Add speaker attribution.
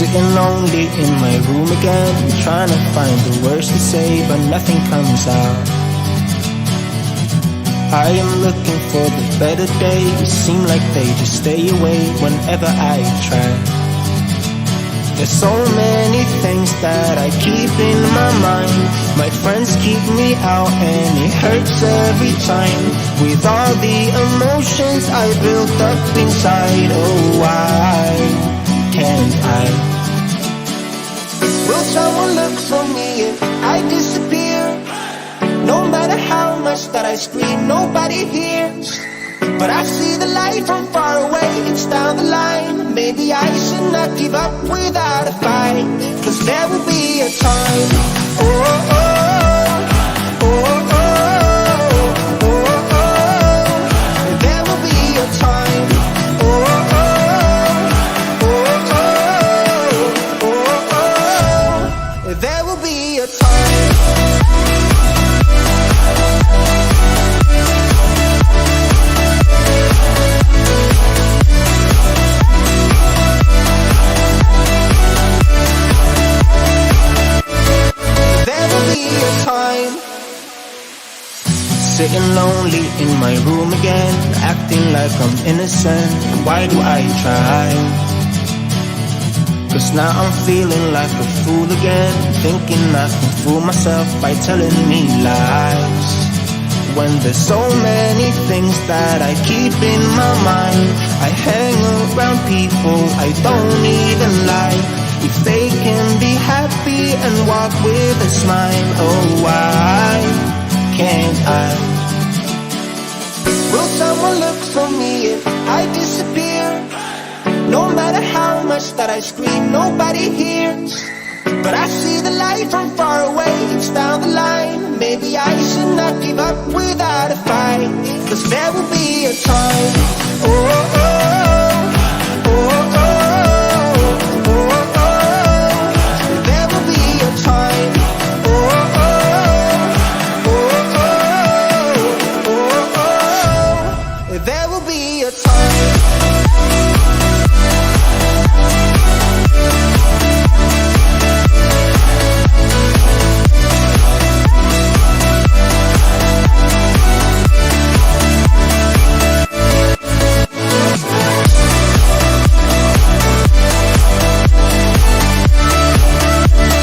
Speaker 1: Sitting lonely in my room again, trying to find the words to say, but nothing comes out. I am looking for the better days, seem like they just stay away whenever I try. There's so many things that I keep in my mind. My friends keep me out and it hurts every time. With all the emotions I built up inside, oh why can't I? Will someone look for me if I disappear? No matter how much that I scream, nobody hears. But I see the light from far away, it's down the line. Maybe I should not give up without a fight, 'cause there will be a time. Oh, oh, oh, oh, oh, oh, oh. There will be a time. Oh, oh, oh, oh, oh, oh. There will be a time. Sitting lonely in my room again, acting like I'm innocent. Why do I try? 'Cause now I'm feeling like a fool again, thinking I can fool myself by telling me lies. When there's so many things that I keep in my mind, I hang around people I don't even like. If they can be happy and walk with a smile, oh why can't I? Will someone look for me if I disappear? No matter how much that I scream, nobody hears. But I see the light from far away, it's down the line. Maybe I should not give up without a fight, 'cause there will be a time. Oh,